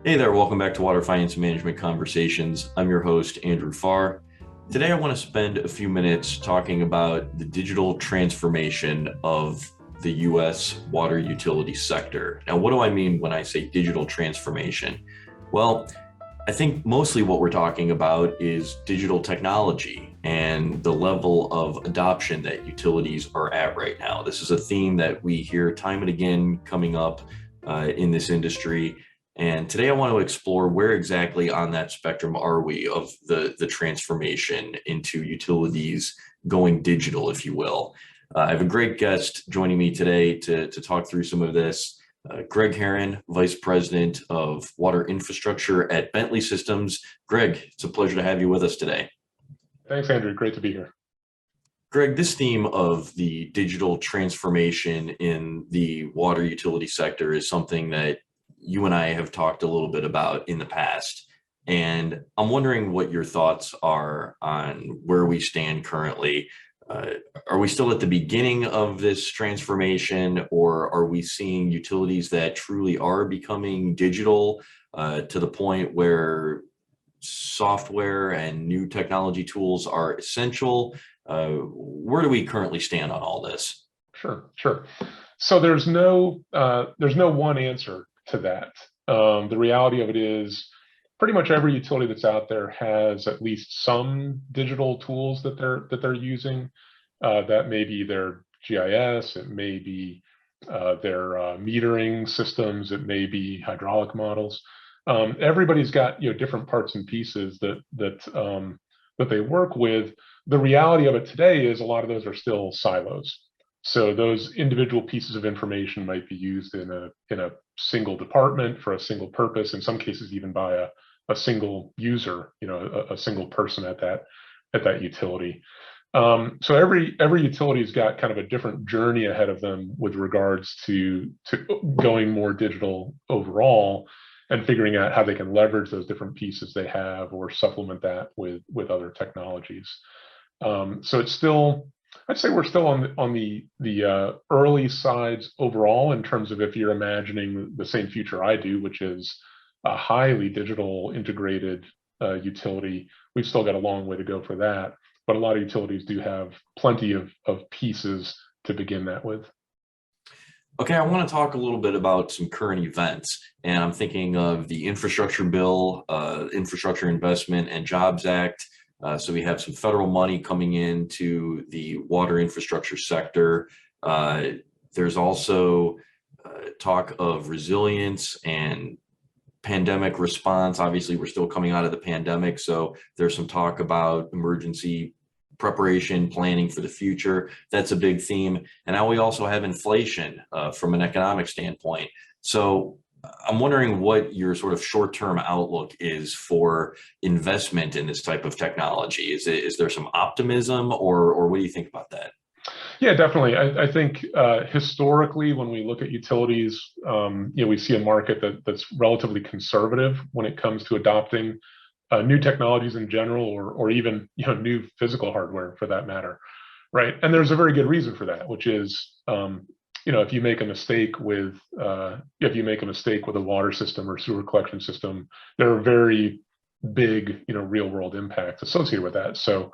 Hey there, welcome back to Water Finance and Management Conversations. I'm your host, Andrew Farr. Today, I want to spend a few minutes talking about the digital transformation of the U.S. water utility sector. Now, what do I mean when I say digital transformation? Well, I think mostly what we're talking about is digital technology and the level of adoption that utilities are at right now. This is a theme that we hear time and again coming up in this industry. And today I want to explore where exactly on that spectrum are we of the transformation into utilities going digital, if you will. I have a great guest joining me today to talk through some of this. Gregg Herrin, Vice President of Water Infrastructure at Bentley Systems. Gregg, it's a pleasure to have you with us today. Thanks, Andrew. Great to be here. Gregg, this theme of the digital transformation in the water utility sector is something that you and I have talked a little bit about in the past. And I'm wondering what your thoughts are on where we stand currently. Are we still at the beginning of this transformation, or are we seeing utilities that truly are becoming digital to the point where software and new technology tools are essential? Where do we currently stand on all this? Sure. So there's no one answer to that. The reality of it is pretty much every utility that's out there has at least some digital tools that they're using. That may be their GIS, it may be their metering systems, it may be hydraulic models. Everybody's got different parts and pieces that they work with. The reality of it today is a lot of those are still silos. So those individual pieces of information might be used in a single department for a single purpose, in some cases even by a single user, a single person at that utility. So every utility's got kind of a different journey ahead of them with regards to going more digital overall and figuring out how they can leverage those different pieces they have or supplement that with other technologies. So it's still, I'd say we're still on the early sides overall in terms of if you're imagining the same future I do, which is a highly digital integrated utility. We've still got a long way to go for that, but a lot of utilities do have plenty of pieces to begin that with. Okay, I want to talk a little bit about some current events, and I'm thinking of the infrastructure bill, Infrastructure Investment and Jobs Act. So we have some federal money coming into the water infrastructure sector. There's also talk of resilience and pandemic response. Obviously, we're still coming out of the pandemic, so there's some talk about emergency preparation, planning for the future. That's a big theme. And now we also have inflation from an economic standpoint. So I'm wondering what your sort of short-term outlook is for investment in this type of technology. Is there some optimism, or what do you think about that? Yeah, definitely. I think historically, when we look at utilities, we see a market that's relatively conservative when it comes to adopting new technologies in general, or even new physical hardware for that matter, right? And there's a very good reason for that, which is if you make a mistake with a water system or sewer collection system, there are very big real world impacts associated with that. So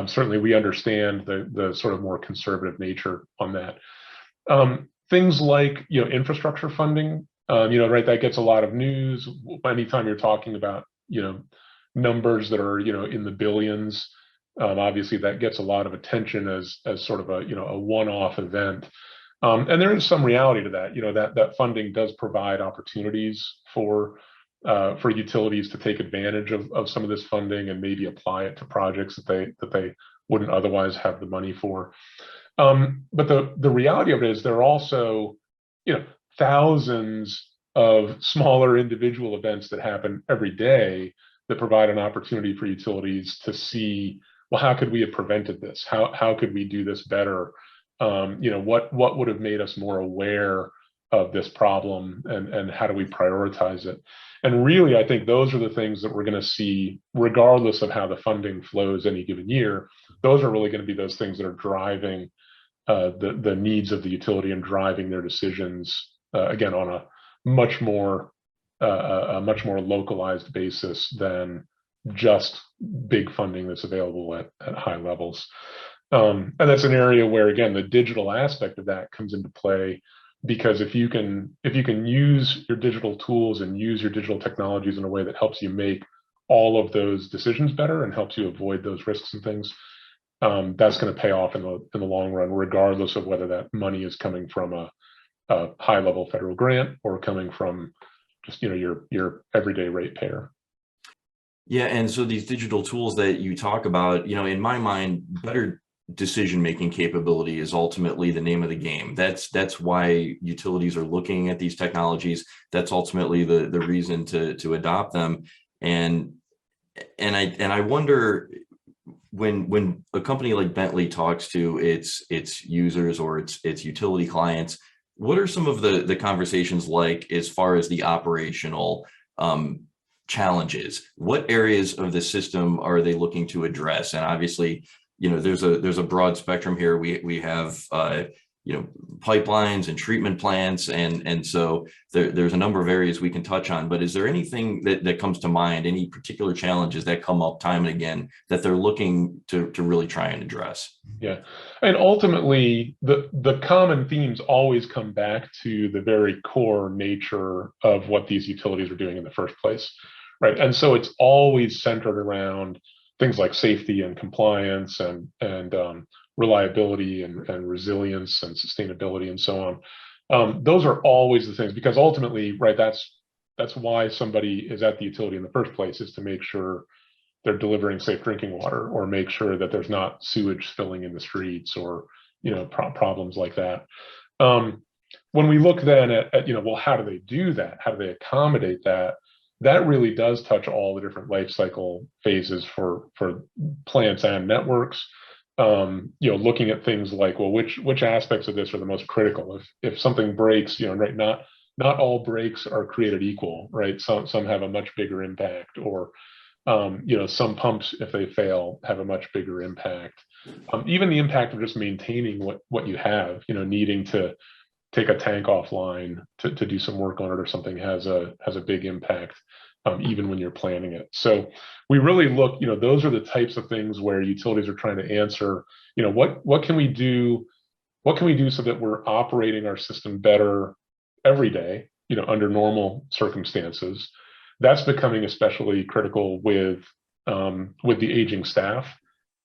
certainly we understand the sort of more conservative nature on that. Things like infrastructure funding, right, that gets a lot of news anytime you're talking about numbers that are in the billions. Obviously that gets a lot of attention as sort of a one-off event. And there is some reality to that. That funding does provide opportunities for utilities to take advantage of some of this funding and maybe apply it to projects that they wouldn't otherwise have the money for. But the reality of it is there are also thousands of smaller individual events that happen every day that provide an opportunity for utilities to see, well, how could we have prevented this? How could we do this better? What would have made us more aware of this problem, and how do we prioritize it? And really, I think those are the things that we're going to see, regardless of how the funding flows any given year. Those are really going to be those things that are driving the needs of the utility and driving their decisions, again, on a much more a much more localized basis than just big funding that's available at high levels. And that's an area where, again, the digital aspect of that comes into play, because if you can use your digital tools and use your digital technologies in a way that helps you make all of those decisions better and helps you avoid those risks and things, that's going to pay off in the long run, regardless of whether that money is coming from a high level federal grant or coming from just your everyday ratepayer. Yeah, and so these digital tools that you talk about, in my mind, better decision-making capability is ultimately the name of the game. That's why utilities are looking at these technologies. That's ultimately the reason to adopt them. And I wonder, when a company like Bentley talks to its users or its utility clients, what are some of the conversations like as far as the operational challenges? What areas of the system are they looking to address? And obviously, there's a broad spectrum here. We have pipelines and treatment plants, and so there's a number of areas we can touch on. But is there anything that comes to mind, any particular challenges that come up time and again that they're looking to really try and address? Yeah, and ultimately the common themes always come back to the very core nature of what these utilities are doing in the first place, right? And so it's always centered around things like safety and compliance and reliability and resilience and sustainability and so on. Those are always the things, because ultimately, right, that's why somebody is at the utility in the first place, is to make sure they're delivering safe drinking water, or make sure that there's not sewage spilling in the streets, or problems like that. When we look then at well, how do they do that? How do they accommodate that? That really does touch all the different life cycle phases for plants and networks. Looking at things like, well, which aspects of this are the most critical? If something breaks, right, not all breaks are created equal, right? Some have a much bigger impact, or some pumps, if they fail, have a much bigger impact. Even the impact of just maintaining what you have, needing to take a tank offline to do some work on it or something has a big impact, even when you're planning it. So we really look, those are the types of things where utilities are trying to answer, what can we do? What can we do so that we're operating our system better every day, under normal circumstances? That's becoming especially critical with the aging staff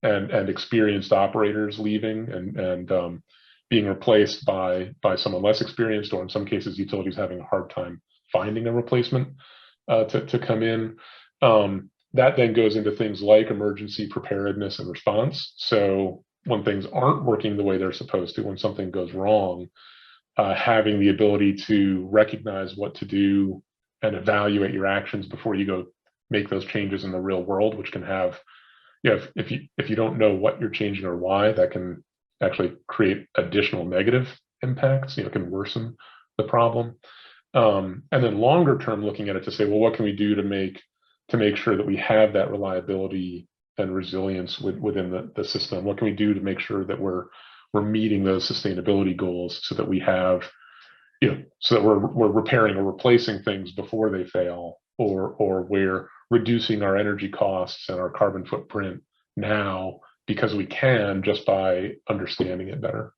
and experienced operators leaving and being replaced by someone less experienced, or in some cases, utilities having a hard time finding a replacement to come in. That then goes into things like emergency preparedness and response. So when things aren't working the way they're supposed to, when something goes wrong, having the ability to recognize what to do and evaluate your actions before you go make those changes in the real world, which can have, if you don't know what you're changing or why, that can actually create additional negative impacts. It can worsen the problem. And then longer term, looking at it to say, well, what can we do to make sure that we have that reliability and resilience within the system? What can we do to make sure that we're meeting those sustainability goals, so that we have, so that we're repairing or replacing things before they fail, or we're reducing our energy costs and our carbon footprint now because we can, just by understanding it better.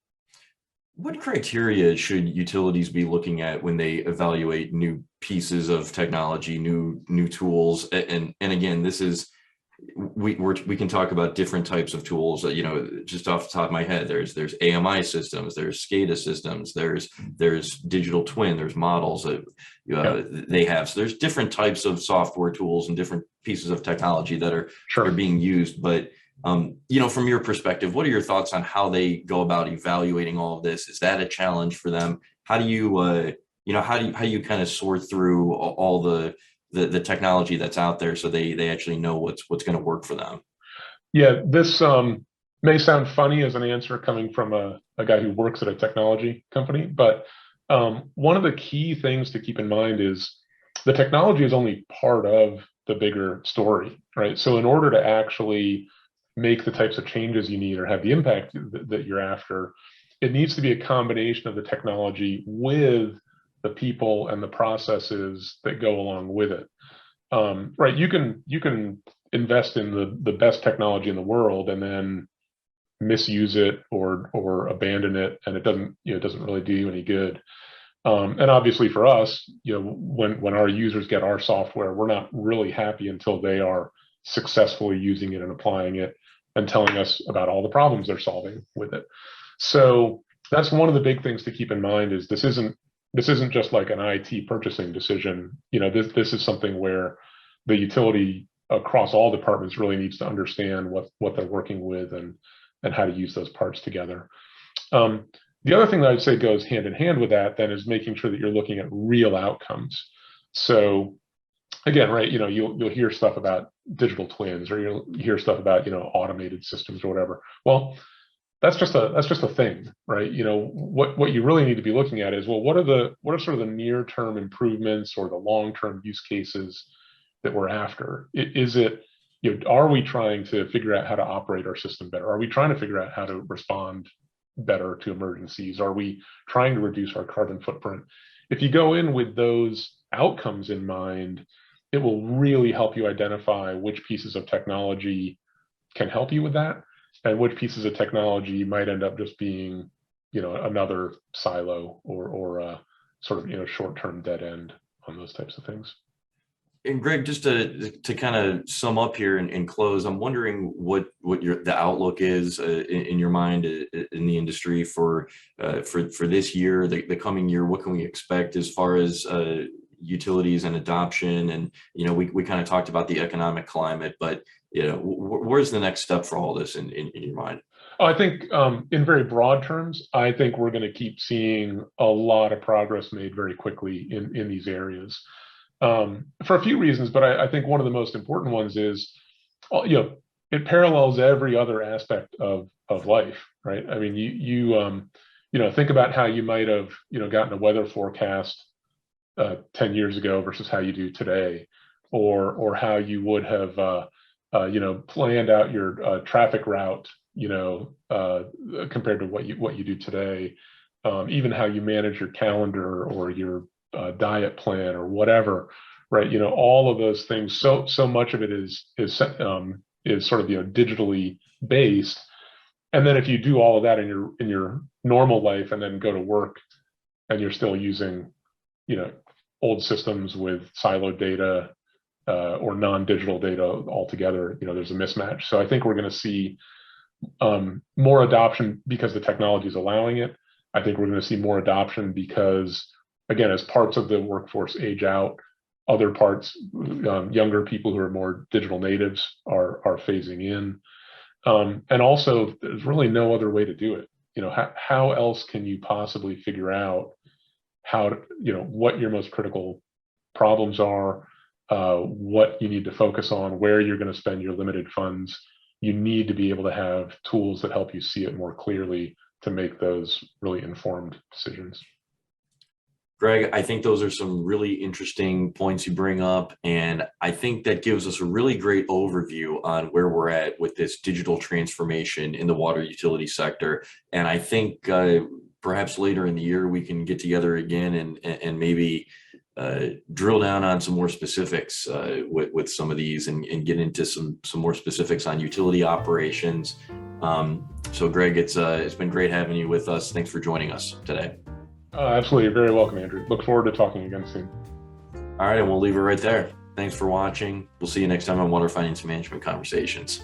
What criteria should utilities be looking at when they evaluate new pieces of technology, new tools? And again, this is, we can talk about different types of tools. Just off the top of my head, there's AMI systems, there's SCADA systems, there's digital twin, there's models that they have. So there's different types of software tools and different pieces of technology that are being used. But from your perspective, what are your thoughts on how they go about evaluating all of this? Is that a challenge for them? How do you how do you kind of sort through all the technology that's out there, so they actually know what's going to work for them? Yeah, this may sound funny as an answer coming from a guy who works at a technology company, but one of the key things to keep in mind is the technology is only part of the bigger story, right? So in order to actually make the types of changes you need or have the impact that you're after, it needs to be a combination of the technology with the people and the processes that go along with it. Right, you can invest in the best technology in the world and then misuse it or abandon it, and it doesn't really do you any good. And obviously for us, when our users get our software, we're not really happy until they are successfully using it and applying it and telling us about all the problems they're solving with it. So that's one of the big things to keep in mind, is this isn't just like an IT purchasing decision. This is something where the utility across all departments really needs to understand what they're working with and how to use those parts together. The other thing that I'd say goes hand in hand with that then is making sure that you're looking at real outcomes. So again, right, you'll hear stuff about digital twins, or you'll hear stuff about automated systems or whatever. Well, that's just a thing, right? What you really need to be looking at is, well, what are sort of the near-term improvements or the long-term use cases that we're after? Is it, are we trying to figure out how to operate our system better? Are we trying to figure out how to respond better to emergencies? Are we trying to reduce our carbon footprint? If you go in with those outcomes in mind, it will really help you identify which pieces of technology can help you with that, and which pieces of technology might end up just being, another silo or a sort of, short-term dead end on those types of things. And Greg, just to kind of sum up here and close, I'm wondering what the outlook is in your mind in the industry for this year, the coming year. What can we expect as far as utilities and adoption? And we kind of talked about the economic climate, but where's the next step for all this in your mind? I think in very broad terms, I think we're going to keep seeing a lot of progress made very quickly in these areas. For a few reasons, but I think one of the most important ones is, it parallels every other aspect of life, right? I mean, you think about how you might have, gotten a weather forecast 10 years ago versus how you do today, or how you would have, planned out your traffic route, compared to what you do today, even how you manage your calendar or your diet plan or whatever, right? All of those things. So much of it is sort of digitally based. And then if you do all of that in your normal life and then go to work and you're still using, old systems with siloed data or non-digital data altogether, there's a mismatch. So I think we're going to see more adoption because the technology is allowing it. I think we're going to see more adoption because, again, as parts of the workforce age out, other parts, younger people who are more digital natives are phasing in. And also, there's really no other way to do it. How else can you possibly figure out how to, what your most critical problems are, what you need to focus on, where you're going to spend your limited funds? You need to be able to have tools that help you see it more clearly to make those really informed decisions. Greg, I think those are some really interesting points you bring up, and I think that gives us a really great overview on where we're at with this digital transformation in the water utility sector. And I think perhaps later in the year we can get together again and maybe drill down on some more specifics with some of these and get into some more specifics on utility operations. So Greg, it's been great having you with us. Thanks for joining us today. Absolutely. You're very welcome, Andrew. Look forward to talking again soon. All right, and we'll leave it right there. Thanks for watching. We'll see you next time on Water Finance Management Conversations.